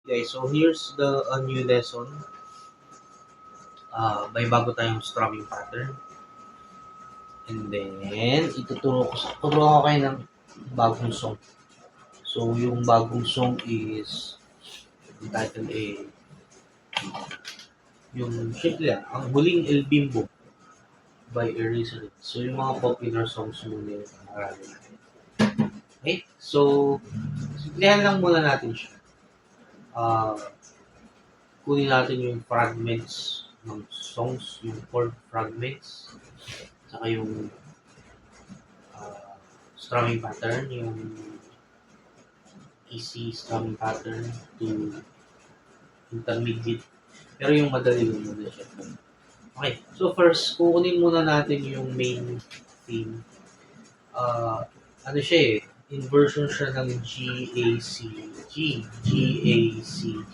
Guys, so here's the a new lesson. May bago tayong strumming pattern. And then, tuturo ko kayo ng bagong song. So, yung bagong song is, yung title yung, syempre yan, ang Huling El Bimbo by Eraserhead. So, yung mga popular songs muna yung aralin natin. Okay? So, simplihan lang muna natin siya. Kunin natin yung fragments ng songs, yung chord fragments, saka yung strumming pattern, yung easy strumming pattern to intermediate. Pero yung madali yung muna siya. Okay, so first, kukunin muna natin yung main theme. Ano siya eh, inversion siya ng G-A-C-G. G-A-C-G.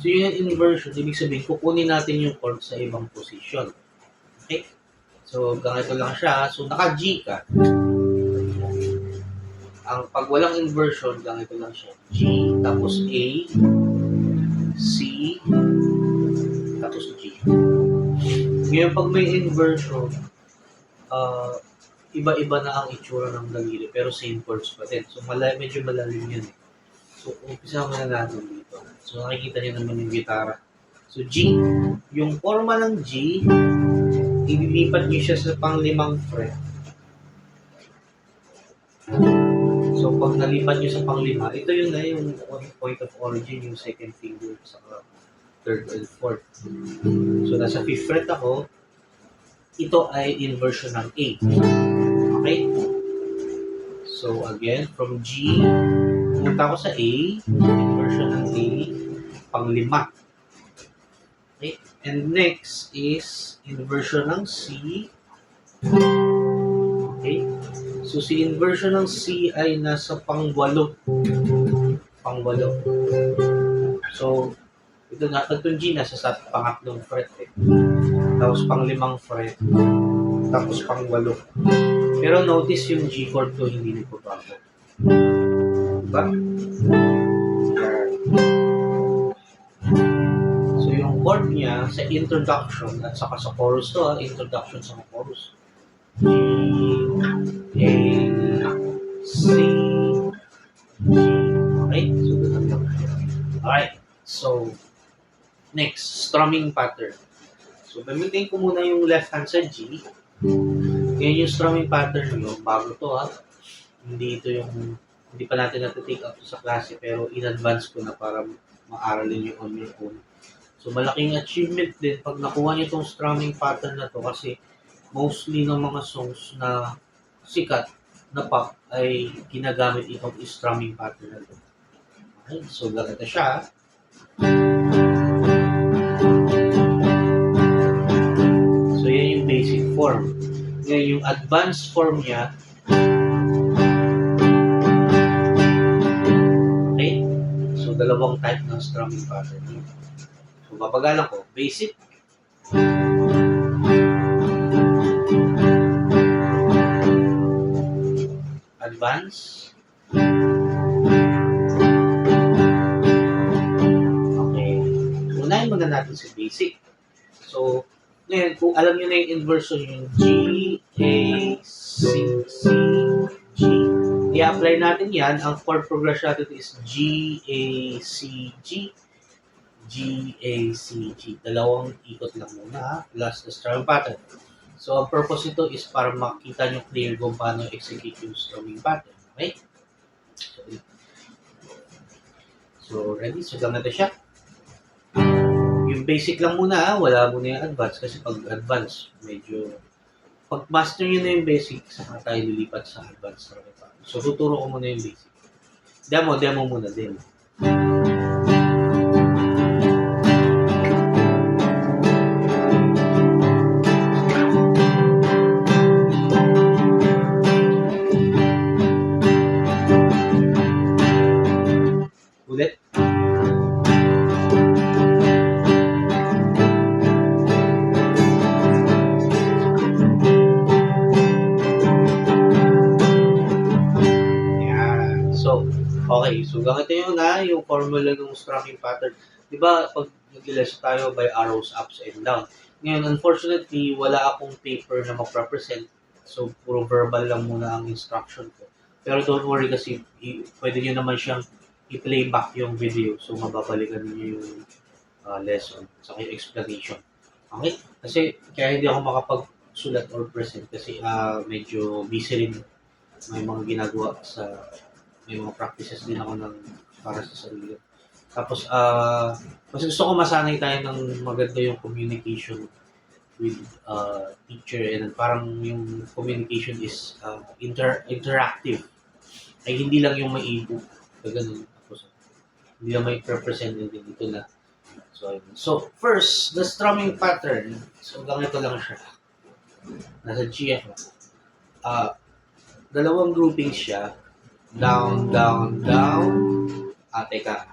So yung inversion, ibig sabihin, kukunin natin yung chord sa ibang position. Okay? So, ganito lang siya. So, naka-G ka. Ang pag walang inversion, ganito lang siya. G, tapos A, C, tapos G. Ngayon, pag may inversion, iba-iba na ang itsura ng daliri, pero same chords pa din. So, medyo malalim yun eh. So, umpisa muna natin dito. So, nakikita niyo naman yung gitara. So, G. Yung forma ng G, ililipat niyo siya sa pang-limang fret. So, pag nalipat niyo sa pang-lima, ito yun na yung point of origin, yung second finger sa third and fourth. So, nasa fifth fret ako, ito ay inversion ng A. Okay? So, again, from G, pumunta ako sa A, inversion ng A, pang-lima. Okay? And next is inversion ng C. Okay? So, si inversion ng C ay nasa pang-walo. Pang-walo. So, ito na, itong G nasa sa pangatlong fret eh. Tapos pang-limang fret. Tapos pang-walo. Pero notice yung G chord ko hindi nagbabago. Diba? So, yung chord niya sa introduction at saka sa chorus to, introduction sa chorus. G, A, C, G. Okay? So, ganun lang. Alright. So, next, strumming pattern. So, gamitin ko muna yung left hand sa G. Ngayon yung strumming pattern nyo, bago to ha. Hindi pa natin na-take up sa klase, pero in advance ko na para maaralin yung on your own. So, malaking achievement din pag nakuha nyo itong strumming pattern na to kasi mostly ng mga songs na sikat na pop ay ginagamit itong strumming pattern na ito. Okay, so ganito siya. So yan yung basic form. Ngayon yung advanced form niya, okay, so dalawang type ng strumming pattern. So papagalan ko, basic, advance. Okay. Unahin muna natin sa basic. So, ngayon, kung alam nyo na yung inversion yung G, A, C, C, G. I-apply natin yan. Ang chord progression natin is G, A, C, G. G, A, C, G. Dalawang ikot lang muna plus the strumming pattern. So, ang purpose nito is para makita nyo clear kung paano execute yung strumming pattern. Okay? So, ready? So, ganito siya. Yung basic lang muna, wala muna yung advance. Kasi pag advance, medyo... Pag master nyo na yung basic, saka tayo lilipat sa advance. So, tuturo ko muna yung basic. Demo muna, demo. Ulit. So, okay. So, ganito yung formula ng strumming pattern. Di ba, pag nag-lesson tayo by arrows ups and down. Ngayon, unfortunately, wala akong paper na mag-represent. So, puro verbal lang muna ang instruction ko. Pero don't worry kasi pwede nyo naman siyang i-playback yung video. So, mababalikan niyo yung lesson sa yung explanation. Okay? Kasi kaya hindi ako makapagsulat or present kasi medyo busy rin. May mga ginagawa may mga practices din ako para sa sarili. Tapos, mas gusto ko masanay tayo ng maganda yung communication with teacher and parang yung communication is interactive. Ay hindi lang yung may ebook. Ganun. Tapos, hindi lang may represent din dito na. So, first, the strumming pattern. So, ganito lang siya. Nasa G ako. Dalawang groupings siya. Down, down, down. Teka.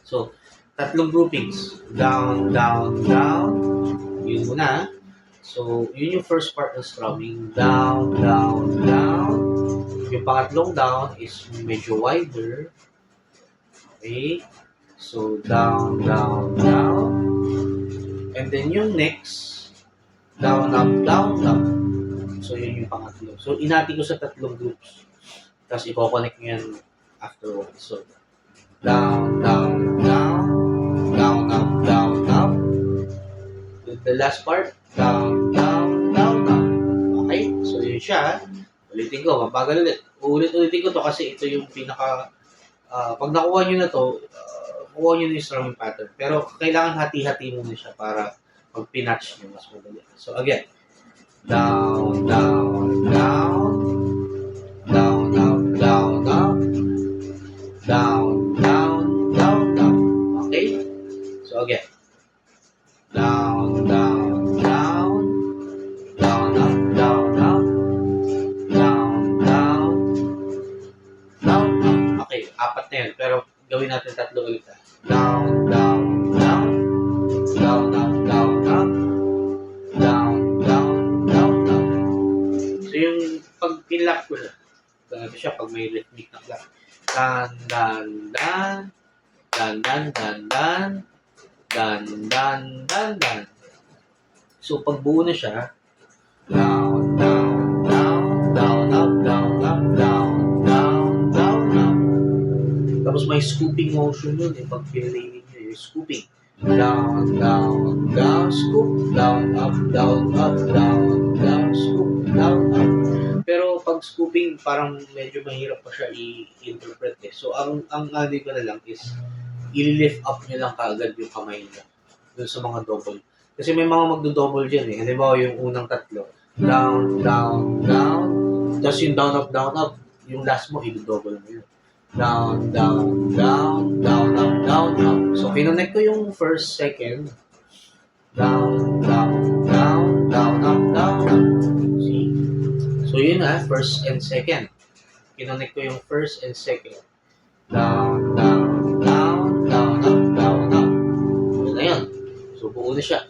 So, tatlong groupings. Down, down, down. Yun muna. So, yun yung first part ng strumming. Down, down, down. Yung pangatlong down is medyo wider. Okay? So, down, down, down. And then yung next, down, up, down, up. So, yun yung pangatlo. So, inati ko sa tatlong groups. Tapos, i-connect nyo yan afterwards. So, down, down, down. Down, up, down, up. The last part, down, down, down, up. Okay? So, yun siya. Ulitin ko. Mabagal ulit. Ulitin ko to kasi ito yung pinaka... pag nakuha nyo na to, kuha nyo na yung strumming pattern. Pero kailangan hati-hati muna siya para pag pinatch nyo, mas madali. So again, down, down, down, down, up, down, up, down, down, down, down. Okay? So again, down, down, down, down, up, down, up, down, down, down, up. Okay, apat na yun. Pero gawin natin tatlo ulit. Down, down, down, down, up, down, up, down, down, down, down. So yung pag pinlock ko siya, ganito siya pag may rhythmic na clap. Dan, dan, dan, dan, dan, dan, dan, dan, dan, dan, dan. So pag buo na siya, down, down, down, down, up, down, up, down, down, down, up. Tapos may scooping motion yun eh. Pag pinilinig nyo yung scooping. Down, down, down, scoop. Down, up, down, up, down, down, scoop. Down, up. Pero pag scooping, parang medyo mahirap pa siya i-interpret eh. So, ang ano ko na lang is, i-lift up nyo lang kaagad yung kamay nyo. Dun sa mga double. Kasi may mga magdo-double dyan eh. Halimbawa yung unang tatlo. Down, down, down. Tapos yung down, up, down, up. Yung last mo, i-double mo yun. Down, down, down, down, up, down, up. So, kinonect ko yung first, second. Down, down, down, down, up, down, up. See? So, yun first and second. Kinonect ko yung first and second. Down, down, down, down, up, down, up. Yun na yun. So, buo na siya.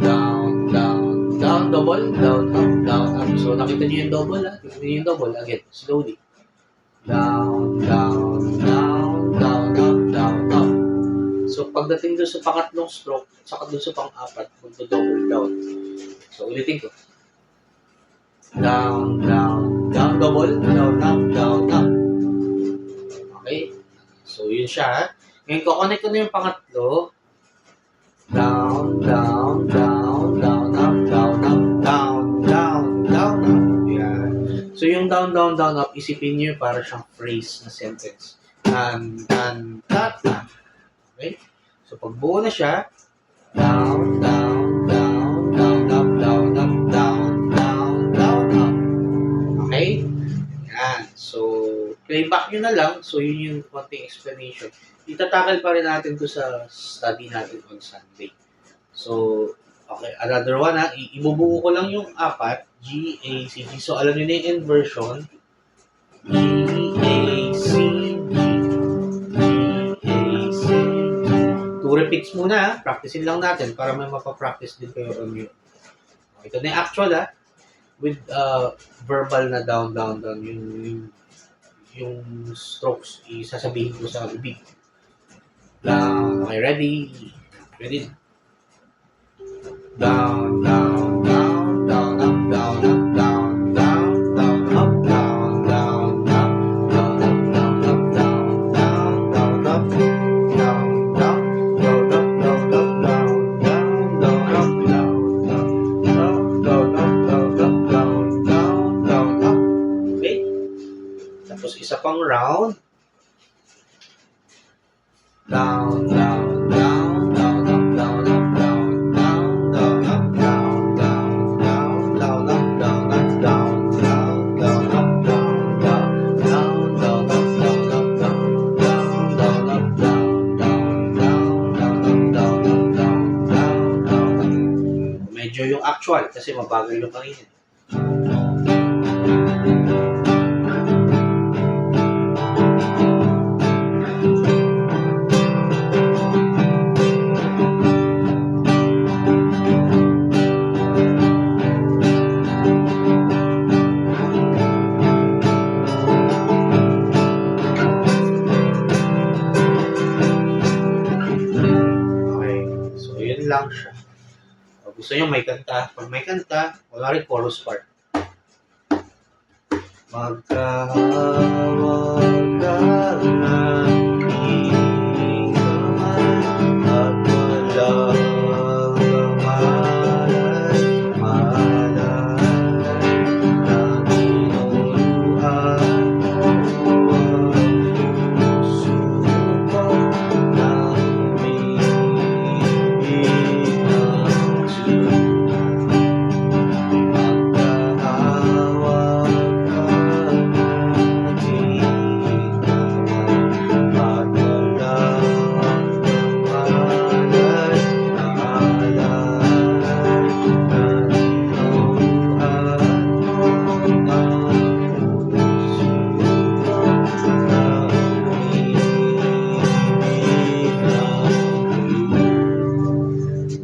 Down, down, down, double, down, up, down, up. So, nakita niyo yung double, Nakita niyo yung double. Again, slowly. Down, down, down, down, up, down, up. So, pagdating doon sa pangatlong stroke, saka doon sa pang-apat, magdo-double down. So, ulitin ko. Down, down, down, double, down, up, down, up. Okay? So, yun siya. Ngayon, kukonect ko na yung pangatlo. Down, down, down, down, up, down, up, down, down, down, up. Yan. So, yung down, down, down, up, isipin nyo para siyang phrase na sentence. Dan, dan, ta, ta. Okay? So, pag buo na siya, down, down, down, down, up, down, up, down, down, down, up. Okay? Yan. So, playback nyo na lang. So, yun yung konting explanation. Itatakal pa rin natin to sa study natin on Sunday. So, okay. Another one ibubuo ko lang yung apat. G, A, C, G. So, alam nyo na yung inversion. G, A, C, G. G, A, C, G. 2 repeats muna. Practicein lang natin para may mapapractice din kayo on yun. Ito na yung actual with verbal na down, down, down. yung strokes, isasabihin ko sa bibig. Down, okay, ready? Ready? Down, down, down, down, up, down, up, down, down, down, up, down, down, up, down, up, down, up, down, down, down, up, down, down, down, up, down, up, down, down, down, up, down, down, down, up, down, up, down, down, down, up. Okay? Tapos isa pang round. Down, down, down, down, up, down, up, down, down, down, up, down, down, down, down, up, down, up, down, down, down, up, down, down, down, down, up, down, up, down, down, down, up, down, down, down, down, up, down, up, down, down, down, up. Medyo yung actual kasi mabagal yung kanina. Okay, so yun lang siya. Pag gusto nyo may kanta, pag may kanta, wala rin chorus part. Magkahawag ka na, hindi ka man, at wala kang malay, malay, na tinuluhan mo ang puso ko na umibig ng sunod. Magkahawag ka na, di ka man, at wala kang malay, malay, na tinuluhan mo ang puso ko na umibig ng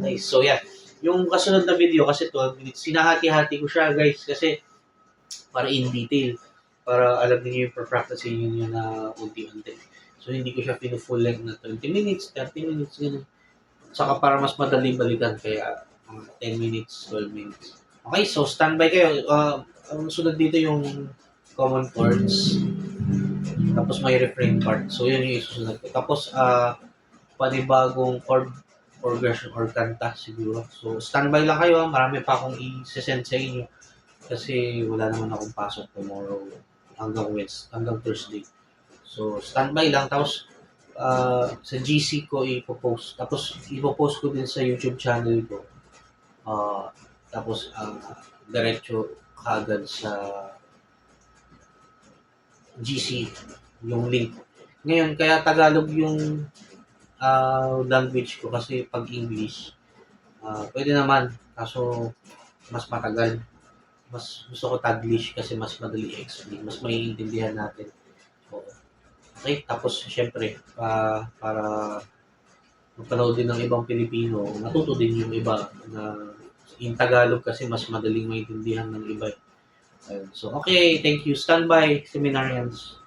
Nice. So, yeah. Yung kasunod na video kasi 12 minutes, sinahati-hati ko siya, guys, kasi para in detail. Para alam niyo yung practice niyo na unti-unti. So, hindi ko siya pinu-full length na 20 minutes, 30 minutes, gano'n. Saka para mas madali balikan, kaya mga 10 minutes, 12 minutes. Okay, so standby kayo. Ang sunod dito yung common chords. Tapos may refrain part. So, yun yung isusunod ko. Tapos, panibagong chord progression or kanta siguro. So, standby lang kayo. Marami pa akong i-send sa inyo. Kasi wala naman akong pasok tomorrow hanggang hanggang Thursday. So, standby lang. Tapos, sa GC ko ipopost. Tapos, ipopost ko din sa YouTube channel ko. Tapos, diretso kagad sa GC yung link. Ngayon, kaya Tagalog yung language ko kasi pag English, pwede naman. Kaso, mas matagal. Mas gusto ko Taglish kasi mas madali i-explain. Mas maiintindihan natin. So, okay, tapos syempre, para magpanood din ng ibang Pilipino, matuto din yung iba na in Tagalog kasi mas madaling maintindihan ng iba. Ayun. So, okay, thank you. Standby, seminarians.